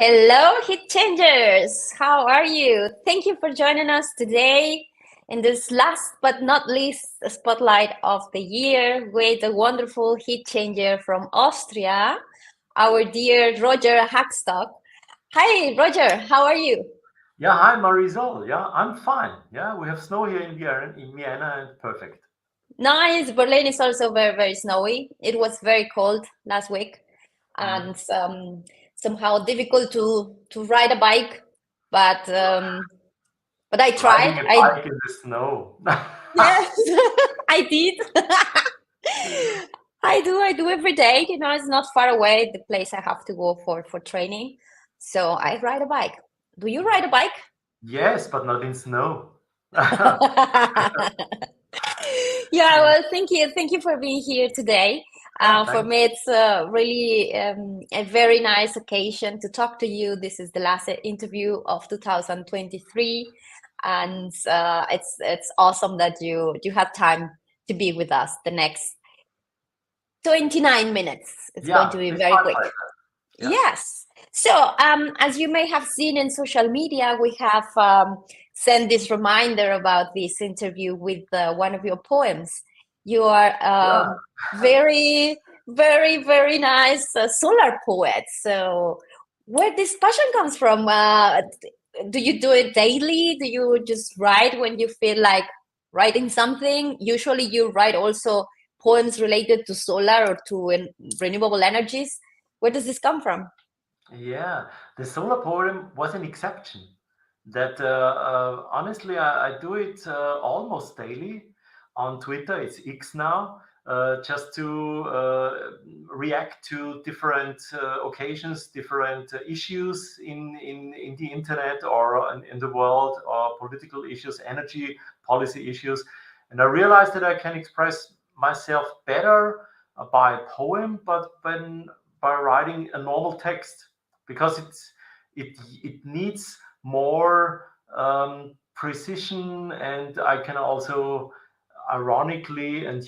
Hello, Heat Changers! How are you? Thank you for joining us today in this last but not least spotlight of the year with a wonderful heat changer from Austria, our dear Roger Hackstock. Hi, Roger, how are you? Yeah, hi Marisol. Yeah, I'm fine. Yeah, we have snow here in Vienna and perfect. Nice. Berlin is also very, very snowy. It was very cold last week and Mm. somehow difficult to ride a bike, but I tried. Riding a I bike in the snow. Yes, I did. I do every day. It's not far away, the place I have to go for training. So I ride a bike. Do you ride a bike? Yes, but not in snow. Yeah, well, thank you. Thank you for being here today. Yeah, For thanks. me, it's really a very nice occasion to talk to you. This is the last interview of 2023, and it's awesome that you had time to be with us the next 29 minutes. It's going to Yeah, be it's very my quick. pleasure. Yeah. Yes. So, as you may have seen in social media, we have sent this reminder about this interview with one of your poems. You are Yeah. very, very, very nice solar poet. So, where this passion comes from? Do you do it daily? Do you just write when you feel like writing something? Usually, you write also poems related to solar or to renewable energies. Where does this come from? Yeah, the solar poem was an exception. That honestly, I do it almost daily on Twitter. It's X now, just to react to different occasions, different issues in the internet or in the world, or political issues, energy policy issues. And I realized that I can express myself better by a poem, but when by writing a normal text because it needs more precision, and I can also ironically and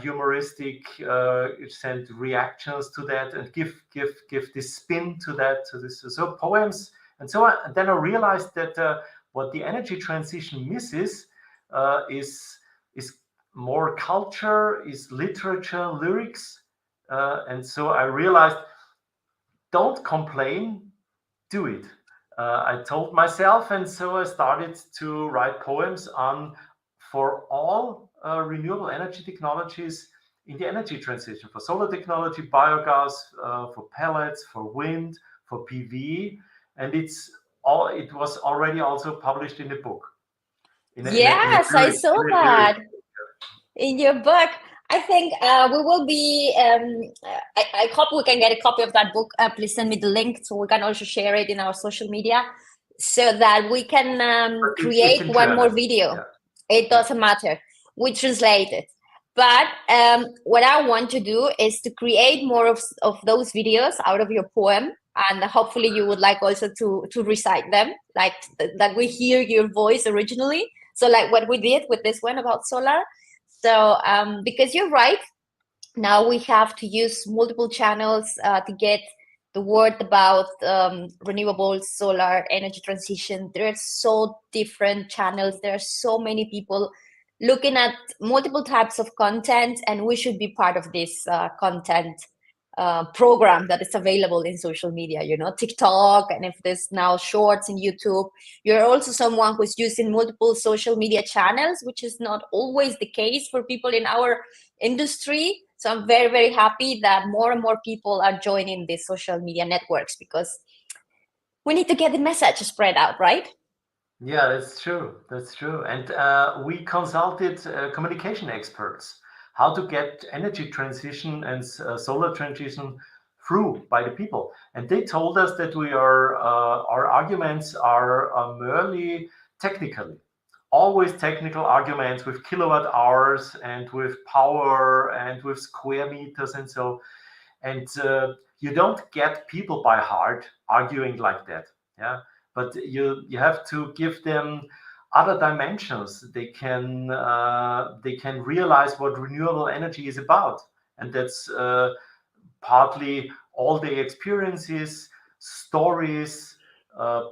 humoristic send reactions to that and give this spin to that, to this, so poems. And then I realized that what the energy transition misses is more culture, is literature, lyrics. And so I realized, don't complain, do it. I told myself, and so I started to write poems on for all renewable energy technologies in the energy transition, for solar technology, biogas, for pellets, for wind, for PV, and it was already also published in a book, Yes, I saw in a lyric. that in your book. I think we will be. I hope we can get a copy of that book. Please send me the link so we can also share it in our social media so that we can But it's create in one more German. video. Yeah, It yeah. doesn't matter. We translate it. But what I want to do is to create more of those videos out of your poem. And hopefully you would like also to recite them, like that we hear your voice originally. So like what we did with this one about solar. So because you're right, now we have to use multiple channels to get the word about renewables, solar energy transition. There are so different channels. There are so many people looking at multiple types of content, and we should be part of this content program that is available in social media, TikTok, and if there's now shorts in YouTube. You're also someone who's using multiple social media channels, which is not always the case for people in our industry. So I'm very, very happy that more and more people are joining these social media networks because we need to get the message spread out, right? Yeah, that's true. That's true. And we consulted communication experts how to get energy transition and solar transition through by the people. And they told us that our arguments are merely technically, always technical arguments with kilowatt hours and with power and with square meters and so. And you don't get people by heart arguing like that. Yeah, but you have to give them other dimensions. They can realize what renewable energy is about, and that's partly all the experiences, stories,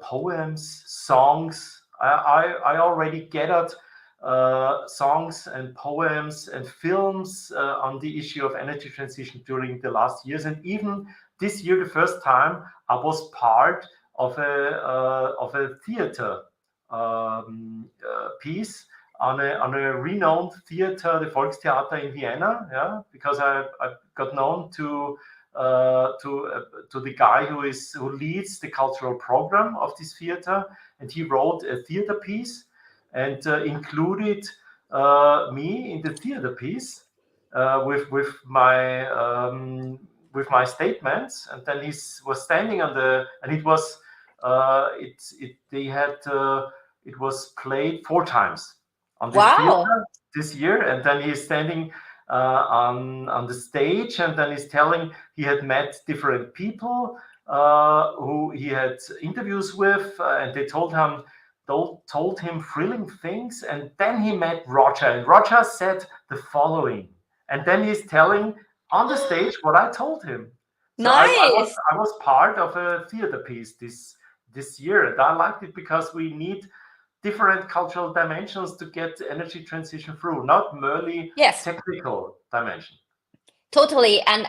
poems, songs. I already gathered songs and poems and films on the issue of energy transition during the last years, and even this year, the first time I was part of a theater piece on a renowned theater, the Volkstheater in Vienna. Yeah, because I got known to the guy who leads the cultural program of this theater, and he wrote a theater piece and included me in the theater piece with my statements, and then he was standing on the, and it was it was played 4 times on this theater this year, and then he's standing on the stage, and then he's telling he had met different people who he had interviews with, and they told him thrilling things, and then he met Roger, and Roger said the following, and then he's telling on the stage what I told him. So Nice. I was part of a theater piece this year, and I liked it because we need different cultural dimensions to get energy transition through, not merely technical dimension. Totally, and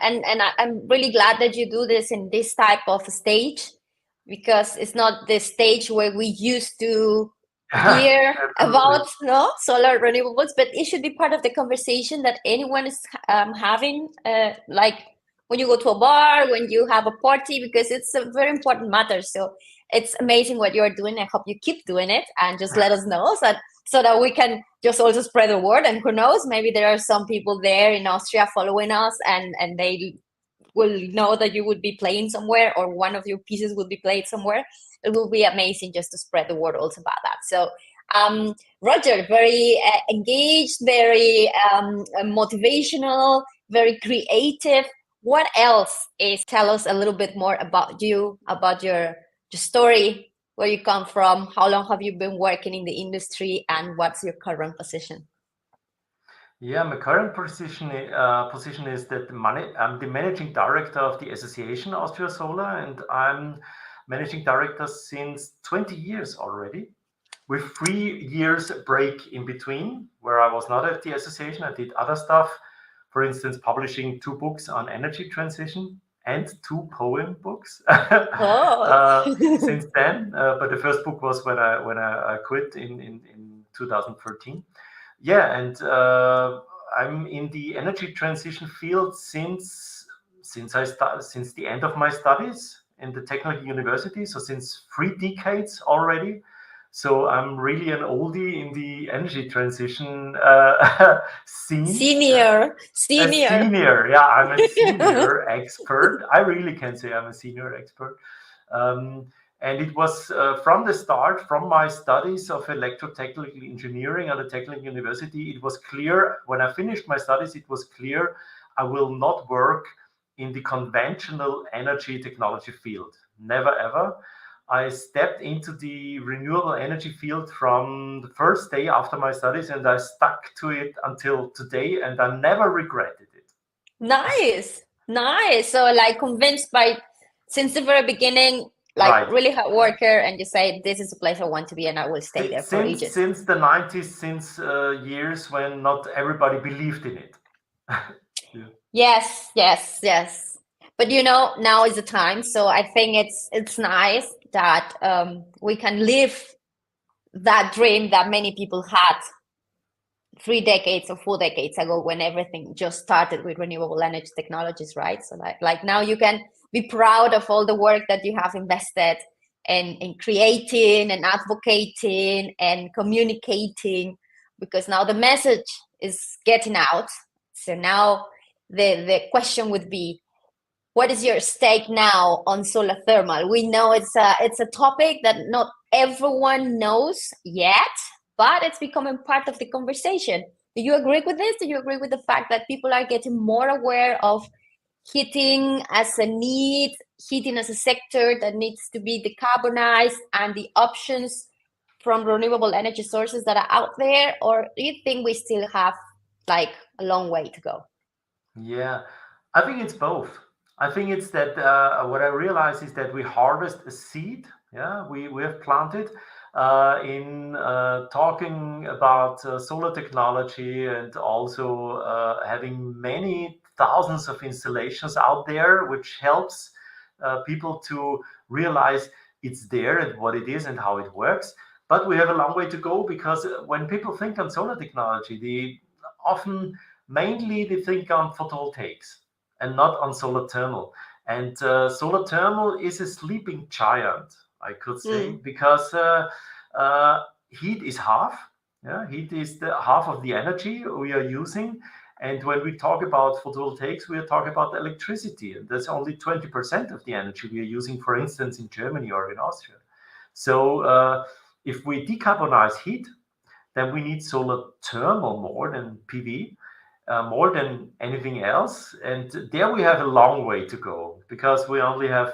I'm really glad that you do this in this type of stage, because it's not the stage where we used to hear about solar renewables, but it should be part of the conversation that anyone is having, like when you go to a bar, when you have a party, because it's a very important matter. So it's amazing what you're doing. I hope you keep doing it, and just let us know so that we can just also spread the word. And who knows, maybe there are some people there in Austria following us, and they will know that you would be playing somewhere, or one of your pieces will be played somewhere. It will be amazing just to spread the word also about that. So Roger, very engaged, very motivational, very creative. What else is, tell us a little bit more about you, about your story, where you come from, how long have you been working in the industry, and what's your current position? Yeah, my current position is that I'm the managing director of the association Austria Solar, and I'm managing director since 20 years already, with 3 years break in between, where I was not at the association. I did other stuff, for instance, publishing 2 books on energy transition and 2 poem books since then. But the first book was when I quit in 2013. Yeah, and I'm in the energy transition field since the end of my studies in the technical university, so since 3 decades already. So I'm really an oldie in the energy transition scene. Senior. A senior, yeah, I'm a senior expert. I really can say I'm a senior expert. And it was from the start, from my studies of electrotechnical engineering at a technical university, it was clear, when I finished my studies, it was clear I will not work in the conventional energy technology field. Never, ever. I stepped into the renewable energy field from the first day after my studies, and I stuck to it until today, and I never regretted it. Nice. So like convinced by, since the very beginning, like really hard worker, and you say, this is a place I want to be, and I will stay there for ages. Since the 90s, since years when not everybody believed in it. Yes. But now is the time. So I think it's nice that we can live that dream that many people had 3 decades or 4 decades ago, when everything just started with renewable energy technologies, right? So like now you can be proud of all the work that you have invested in creating and advocating and communicating, because now the message is getting out. So now the question would be, what is your stake now on solar thermal? We know it's a topic that not everyone knows yet, but it's becoming part of the conversation. Do you agree with this? Do you agree with the fact that people are getting more aware of heating as a need, heating as a sector that needs to be decarbonized, and the options from renewable energy sources that are out there? Or do you think we still have like a long way to go? Yeah, I think it's both. I think it's that what I realize is that we harvest a seed. Yeah, we have planted in talking about solar technology, and also having many thousands of installations out there, which helps people to realize it's there and what it is and how it works. But we have a long way to go, because when people think on solar technology, they often mainly they think on photovoltaics and not on solar thermal. And solar thermal is a sleeping giant, I could say, because heat is half. Yeah, heat is the half of the energy we are using. And when we talk about photovoltaics, we are talking about electricity, and that's only 20% of the energy we are using, for instance, in Germany or in Austria. So if we decarbonize heat, then we need solar thermal more than PV, more than anything else. And there we have a long way to go, because we only have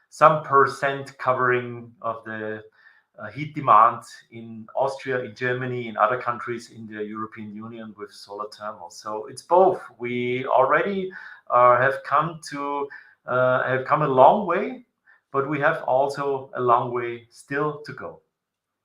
some percent covering of the heat demand in Austria, in Germany, in other countries in the European Union with solar thermal. So it's both. We already have come a long way, but we have also a long way still to go.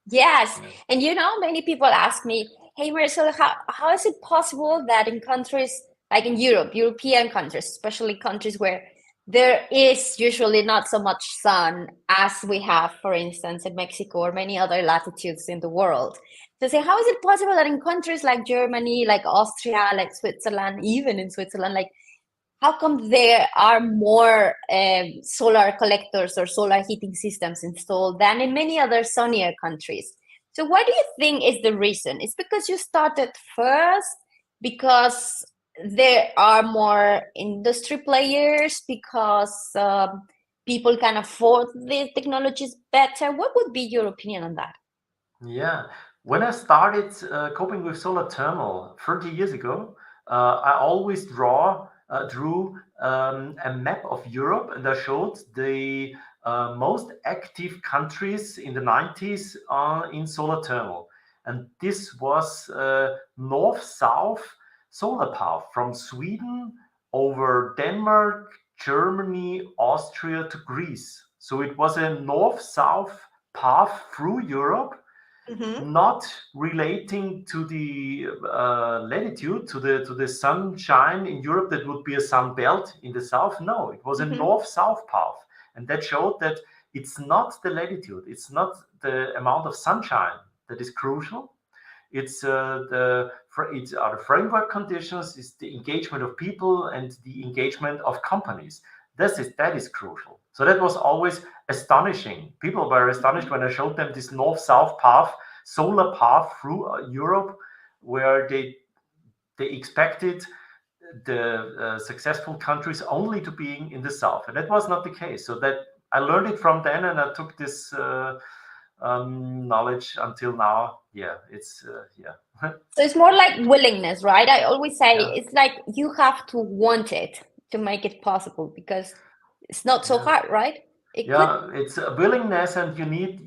Yes. And many people ask me, hey, Marcel, how is it possible that in countries like in Europe, European countries, especially countries where there is usually not so much sun as we have, for instance, in Mexico or many other latitudes in the world. So say, how is it possible that in countries like Germany, like Austria, like Switzerland, even in Switzerland, like how come there are more solar collectors or solar heating systems installed than in many other sunnier countries? So what do you think is the reason? It's because you started first, because there are more industry players, because people can afford the technologies better? What would be your opinion on that? Yeah, when I started coping with solar thermal 30 years ago, I always drew a map of Europe, and I showed the most active countries in the 90s in solar thermal. And this was north-south solar path from Sweden over Denmark, Germany, Austria to Greece. So it was a north-south path through Europe, not relating to the latitude, to the sunshine in Europe. That would be a sun belt in the south. No, it was a north-south path, and that showed that it's not the latitude, it's not the amount of sunshine that is crucial. It's the framework conditions, it's the engagement of people and the engagement of companies. That is crucial. So that was always astonishing. People were astonished when I showed them this north-south path, solar path through Europe, where they expected the successful countries only to be in the south, and that was not the case. So that I learned it from then, and I took this knowledge until now. Yeah, it's So it's more like willingness, right? I always say it's like you have to want it to make it possible, because it's not so hard, right? It's a willingness, and you need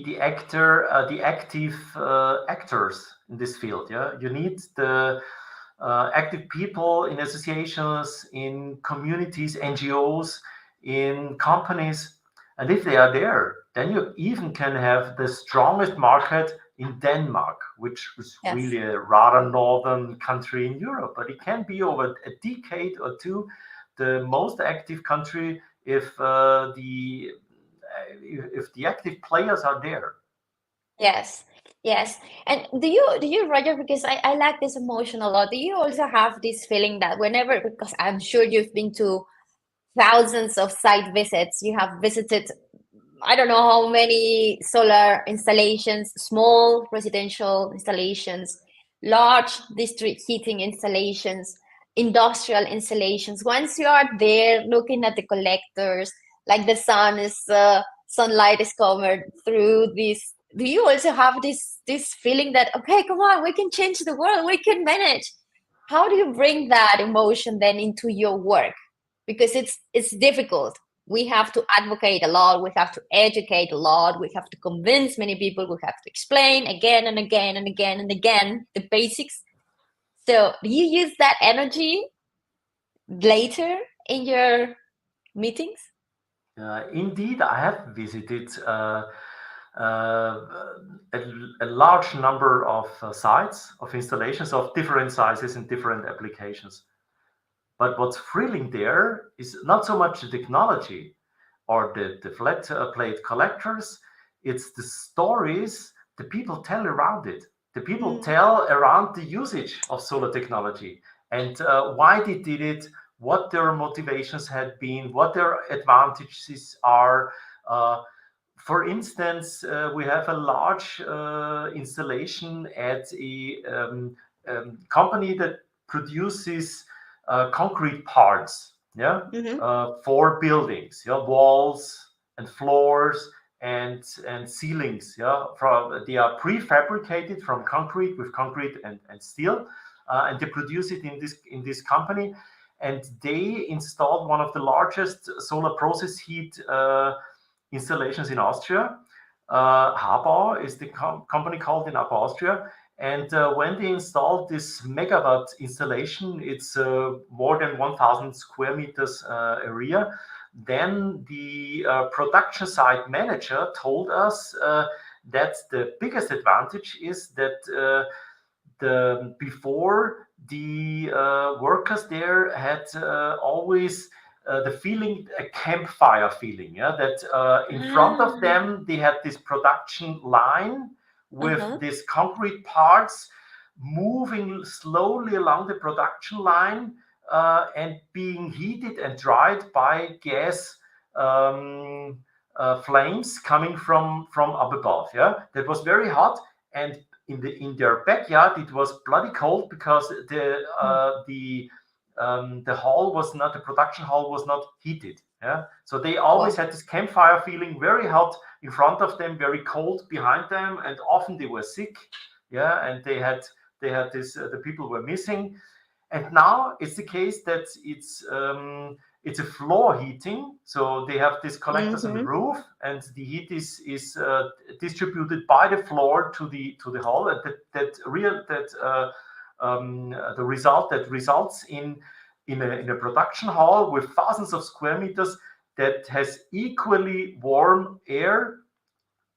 the active actors in this field. Yeah, you need the active people in associations, in communities, NGOs, in companies, and if they are there, then you even can have the strongest market in Denmark, which is really a rather northern country in Europe, but it can be over a decade or two the most active country if the active players are there. Yes. And do you, Roger, because I like this emotion a lot, do you also have this feeling that whenever, because I'm sure you've been to thousands of site visits, you have visited, I don't know how many solar installations, small residential installations, large district heating installations, industrial installations. Once you are there looking at the collectors, like the sunlight is covered through this, do you also have this feeling that, okay, come on, we can change the world, we can manage? How do you bring that emotion then into your work? Because it's difficult. We have to advocate a lot, we have to educate a lot, we have to convince many people, we have to explain again and again and again and again the basics. So do you use that energy later in your meetings? Indeed, I have visited a large number of sites of installations of different sizes and different applications. But what's thrilling there is not so much the technology or the flat plate collectors, it's the stories the people tell around it. The people tell around the usage of solar technology and why they did it, what their motivations had been, what their advantages are. For instance, we have a large installation at a company that produces concrete parts, for buildings, walls and floors and ceilings. They are prefabricated from concrete with concrete and steel, and they produce it in this company. And they installed one of the largest solar process heat installations in Austria. Habau is the company called in Upper Austria. And when they installed this megawatt installation, it's more than 1,000 square meters area. Then the production site manager told us that the biggest advantage is that before the workers there had always the feeling, a campfire feeling, that in front of them they had this production line with these concrete parts moving slowly along the production line and being heated and dried by gas flames coming from up above. That was very hot, and in their backyard it was bloody cold because the production hall was not heated. So they always had this campfire feeling, very hot in front of them, very cold behind them, and often they were sick. And they had this. The people were missing, and now it's the case that it's a floor heating. So they have these collectors on the roof, and the heat is distributed by the floor to the hall. And the result that results in a production hall with thousands of square meters that has equally warm air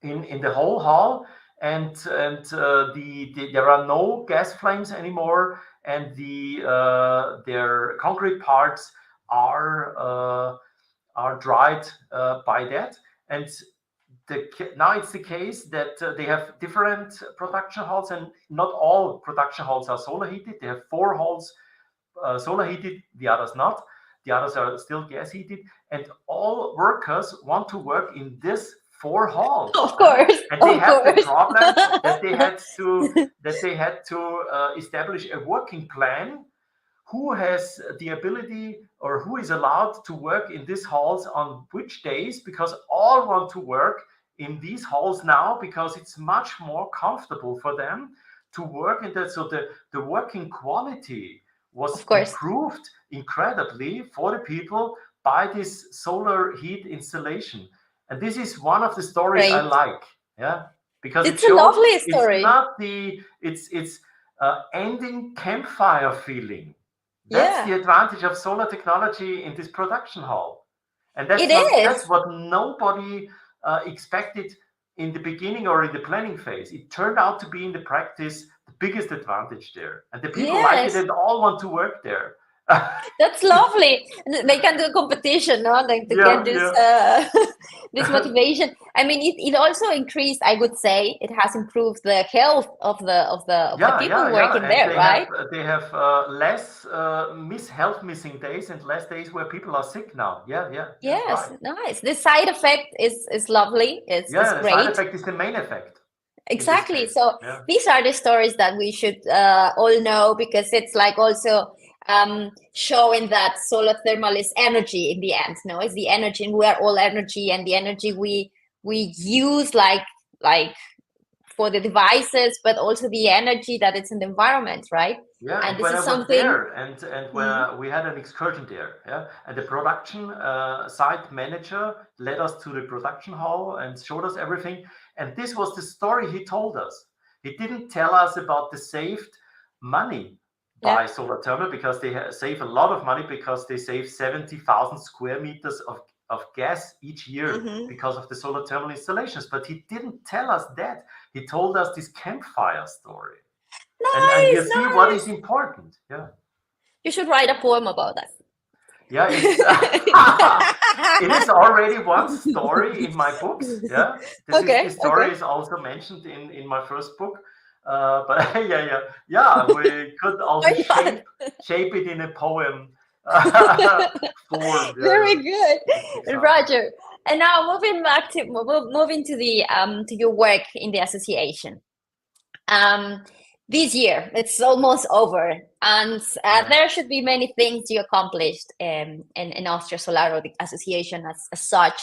in the whole hall, and there are no gas flames anymore, and their concrete parts are dried by that. And now it's the case that they have different production halls, and not all production halls are solar heated. They have 4 halls solar heated, the others not. The others are still gas heated, and all workers want to work in this 4 halls. Of course. And they have the problem that they had to establish a working plan. Who has the ability or who is allowed to work in these halls on which days? Because all want to work in these halls now because it's much more comfortable for them to work in that. So the working quality was improved incredibly for the people by this solar heat installation. And this is one of the stories I like, because it's a lovely story. It's not it's ending campfire feeling. That's the advantage of solar technology in this production hall, and that's what nobody expected in the beginning or in the planning phase. It turned out to be in the practice the biggest advantage there, and the people like it and all want to work there. That's lovely. They can do a competition, no? They get this motivation. I mean, it also increased. I would say it has improved the health of the people working there, right? They have less health missing days and less days where people are sick now. Yes, right. Nice. The side effect is lovely. It's great. The side effect is the main effect. Exactly. So these are the stories that we should all know, because it's like also showing that solar thermal is energy in the end. No, it's the energy, and we are all energy, and the energy we use like for the devices, but also the energy that it's in the environment, right? And this is something. And when we had an excursion there, and the production site manager led us to the production hall and showed us everything. And this was the story he told us. He didn't tell us about the saved money, buy solar thermal because they save a lot of money, because they save 70,000 square meters of gas each year because of the solar thermal installations. But he didn't tell us that. He told us this campfire story. And you see what is important. Yeah. You should write a poem about that. Yeah, it's it is already one story in my books. Yeah, this story is also mentioned in my first book. But we could also shape it in a poem form. Very good, Roger. And now moving back to moving to the to your work in the association. This year it's almost over, and there should be many things you accomplished in Austria Solar, or the association as such.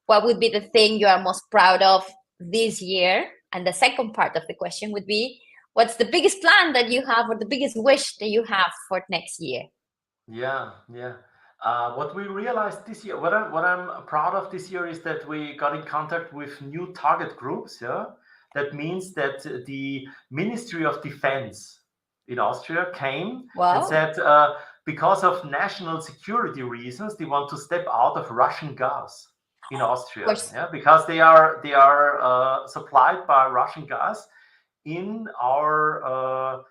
What would be the thing you are most proud of this year? And the second part of the question would be, what's the biggest plan that you have, or the biggest wish that you have for next year? What we realized this year, what I'm proud of this year, is that we got in contact with new target groups. That means that the Ministry of Defense in Austria came and said, because of national security reasons, they want to step out of Russian gas in Austria. Because they are supplied by Russian gas in our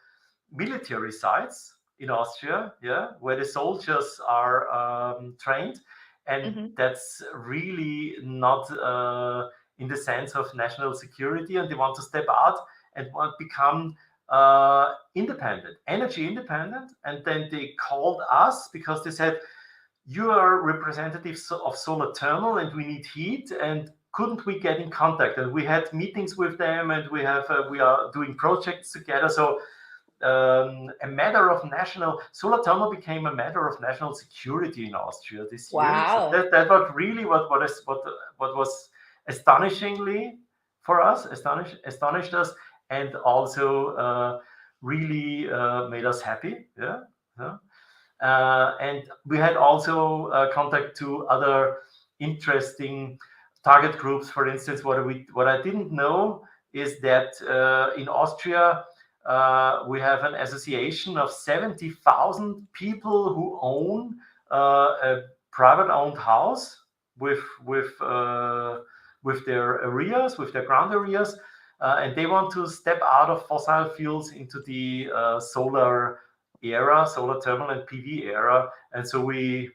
military sites in Austria, where the soldiers are trained, and that's really not in the sense of national security, and they want to step out and want to become independent, energy independent. And then they called us because they said, you are representatives of solar thermal and we need heat, and couldn't we get in contact? And we had meetings with them, and we are doing projects together. So a matter of solar thermal became a matter of national security in Austria this year. So that was really what was astonishingly for us, astonished us, and also really made us happy. And we had also contact to other interesting target groups. For instance, what I didn't know is that in Austria we have an association of 70,000 people who own a private-owned house with their areas, with their ground areas, and they want to step out of fossil fuels into the solar thermal and PV era. And so we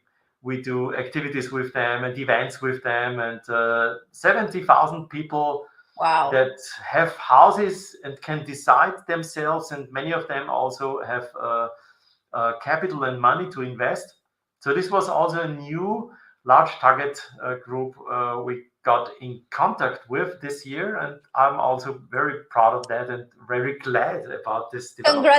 do activities with them and events with them, and 70,000 people that have houses and can decide themselves, and many of them also have capital and money to invest. So this was also a new large target group we got in contact with this year, and I'm also very proud of that and very glad about this development.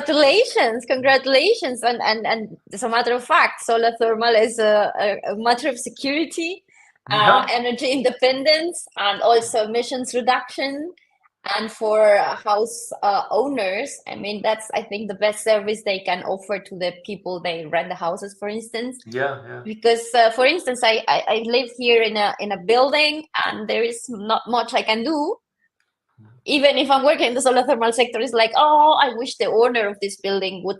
Congratulations. And as a matter of fact, solar thermal is a matter of security, energy independence, and also emissions reduction. And for house owners, I mean, that's, I think, the best service they can offer to the people they rent the houses, for instance. Because, for instance, I live here in a building, and there is not much I can do. Even if I'm working in the solar thermal sector, it's like, oh, I wish the owner of this building would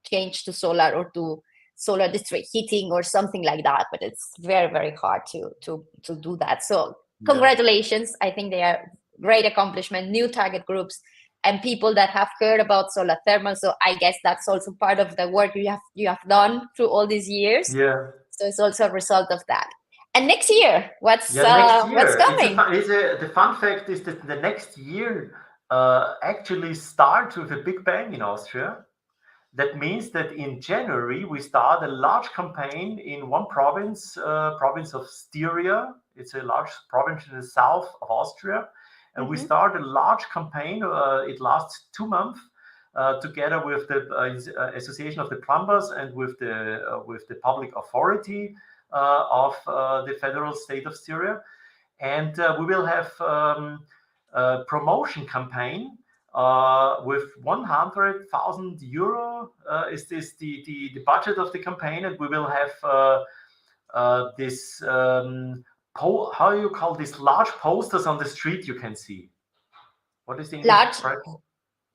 change to solar, or to solar district heating or something like that. But it's very, very hard to do that. So congratulations. I think they are great accomplishment, new target groups, and people that have heard about solar thermal. So I guess that's also part of the work you have done through all these years. So it's also a result of that. And next year, what's coming? The fun fact is that the next year actually starts with a big bang in Austria. That means that in January we start a large campaign in one province of Styria. It's a large province in the south of Austria. And we start a large campaign. It lasts 2 months, together with the Association of the Plumbers and with the public authority of the federal state of Styria. And we will have a promotion campaign with 100,000 euro. Is this the budget of the campaign? And we will have this. How you call this, large posters on the street you can see? What is the English? Large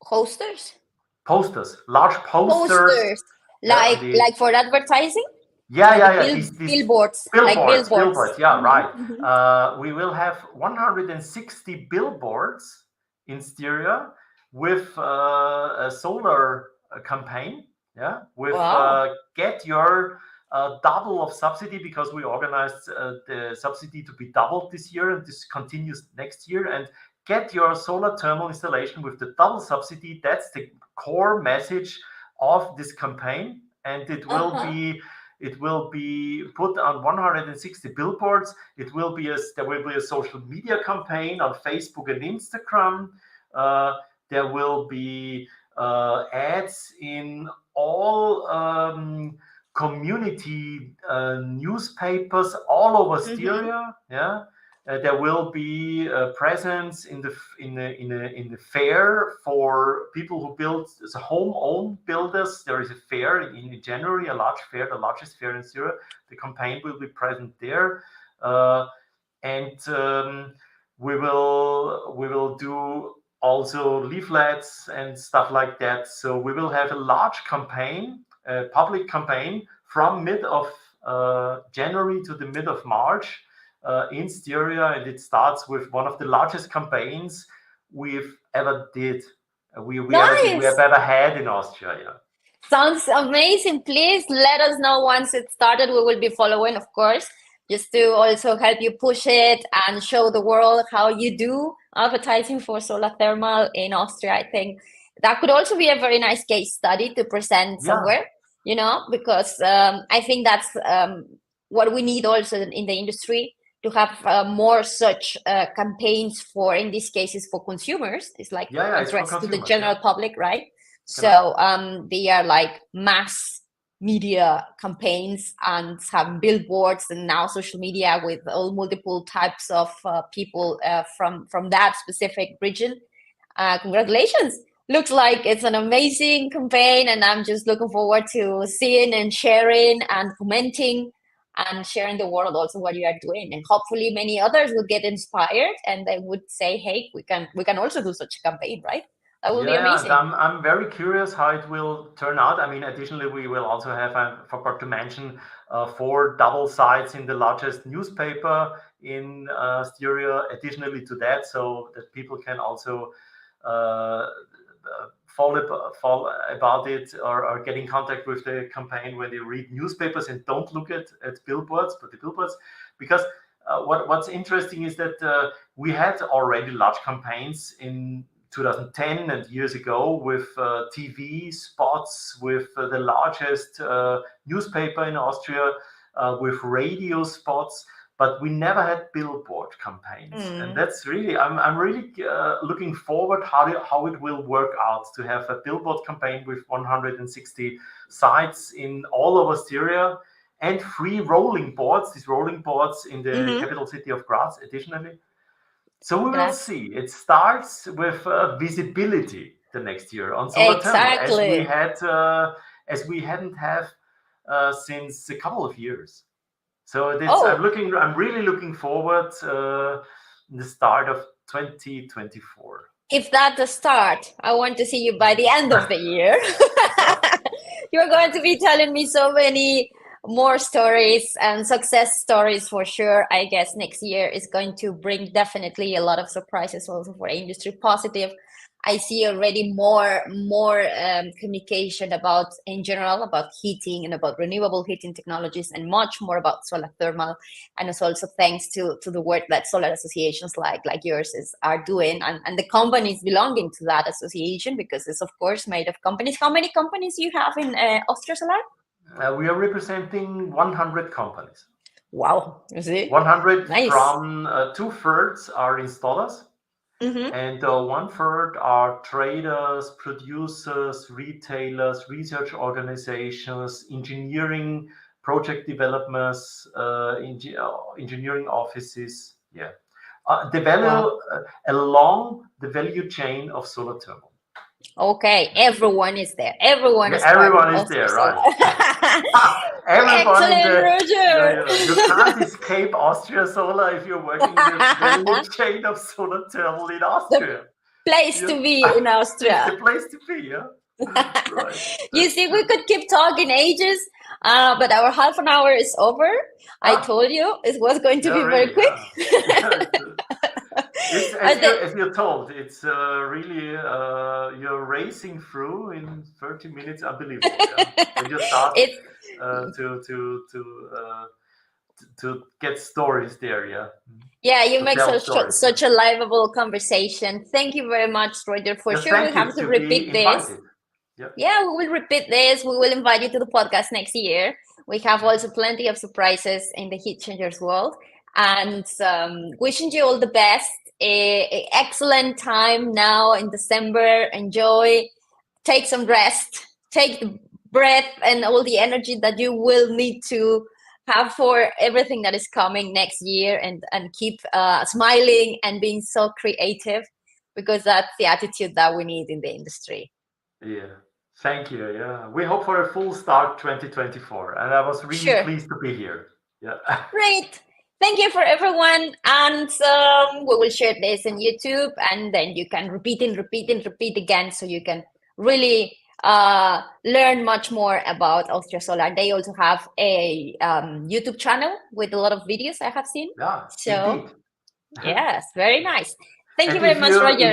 posters? Posters, large posters. Posters, Yeah, like for advertising. yeah. Bill, These billboards, like billboards. Yeah, right. Mhm. We will have 160 billboards in Styria with a solar campaign. Yeah, with Wow. get your double of subsidy, because we organized the subsidy to be doubled this year, and this continues next year. And get your solar thermal installation with the double subsidy. That's the core message of this campaign, and Uh-huh. it will be put on 160 billboards. There will be a social media campaign on Facebook and Instagram. There will be ads in all community newspapers all over Mm-hmm. Styria. Yeah, there will be a presence in the fair for people who build, the home-owned builders. There is a fair in January, a large fair, the largest fair in Styria. The campaign will be present there, and we will do also leaflets and stuff like that. So we will have a large campaign, a public campaign, from mid of January to the mid of March in Styria, and it starts with one of the largest campaigns we've ever did. We have Nice. ever had in Austria. Yeah. Sounds amazing. Please let us know once it started. We will be following, of course, just to also help you push it and show the world how you do advertising for solar thermal in Austria. I think that could also be a very nice case study to present Yeah. somewhere, because I think that's what we need also in the industry, to have more such campaigns for, in these cases, for consumers. It's like Yeah, it's for addressed to the consumers. general Yeah. public, right? Genau. So they are like mass media campaigns and have billboards and now social media with all multiple types of people from that specific region. Congratulations. Looks like it's an amazing campaign, and I'm just looking forward to seeing and sharing and commenting and sharing the world also what you are doing. And hopefully many others will get inspired and they would say, hey, we can also do such a campaign, right? That will be Yeah, and amazing. I'm very curious how it will turn out. I mean, additionally, we will also have, I forgot to mention, 4 double sites in the largest newspaper in Styria, additionally to that, so that people can also uh, follow about it, or get in contact with the campaign when they read newspapers and don't look at billboards, but the billboards. Because what's interesting is that we had already large campaigns in 2010 and years ago with TV spots, with the largest newspaper in Austria, with radio spots, but we never had billboard campaigns. And that's really, I'm really looking forward how it will work out to have a billboard campaign with 160 sites in all over Styria, and 3 rolling boards, these rolling boards in the capital city of Graz additionally. So we will see. It starts with visibility the next year on solar thermal, Exactly. as we hadn't have since a couple of years. So Oh, I'm really looking forward in the start of 2024. if that's the start, I want to see you by the end of the year. You're going to be telling me so many more stories and success stories for sure. I guess next year is going to bring definitely a lot of surprises also for industry. Positive. I see already more communication about, in general, about heating and about renewable heating technologies, and much more about solar thermal. And it's also thanks to the work that solar associations like yours are doing, and the companies belonging to that association, because it's of course made of companies. How many companies you have in Austria Solar? We are representing 100 companies. Wow, you see, 100 nice. from 2/3 are installers, Mm-hmm. and 1/3 are traders, producers, retailers, research organizations, engineering, project developers, engineering offices. Yeah, the value Wow. along the value chain of solar thermal. Okay, everyone is there. Everyone Yeah, is part of everyone is Austria there, Solar. right? Everyone in Excellent, the, Roger. you can't escape Austria Solar if you're working in the value chain of solar thermal in The Austria. place You, to be in it's Austria. the place to be, yeah. Right. You see, we could keep talking ages, but our half an hour is over. I Ah, told you it was going to yeah, be very really, quick. yeah. Yeah, it's But as you're told, it's really you're racing through in 30 minutes, unbelievable. Yeah, when you start it's uh, to to to uh, to get stories there, yeah, yeah, you to make tell stories. such a livable conversation. Thank you very much, Roger. For Yeah, sure, we thank you have to to be repeat this. invited. Yeah. Yeah, we will repeat this. We will invite you to the podcast next year. We have also plenty of surprises in the Heat Changers world. And wishing you all the best. Excellent time now in December. Enjoy. Take some rest. Take the breath and all the energy that you will need to have for everything that is coming next year. And keep smiling and being so creative, because that's the attitude that we need in the industry. Yeah. Thank you. Yeah. We hope for a full start 2024. And I was really Sure. pleased to be here. Yeah. Great. Thank you for everyone. And we will share this on YouTube, and then you can repeat and repeat and repeat again, so you can really learn much more about Austria Solar. They also have a YouTube channel with a lot of videos I have seen. Yeah, So indeed. yes, very nice. Thank you And very much, Roger.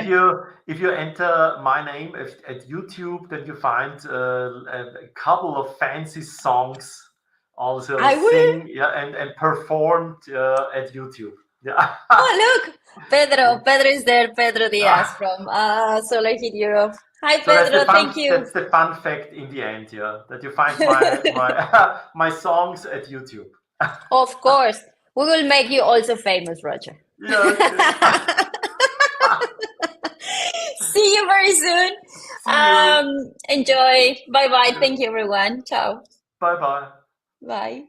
if you enter my name at YouTube, then you find a couple of fancy songs also I will. sing, yeah, and performed at YouTube. Yeah. Oh, look, Pedro. Pedro is there. Pedro Diaz from Solar Heat Europe. Hi, So Pedro. Thank you. that's the fun fact in the end, yeah, that you find my my songs at YouTube. Of course, we will make you also famous, Roger. Yeah, okay. See you very soon. See you. Enjoy. Bye bye. Yeah. Thank you, everyone. Ciao. Bye bye. Bye.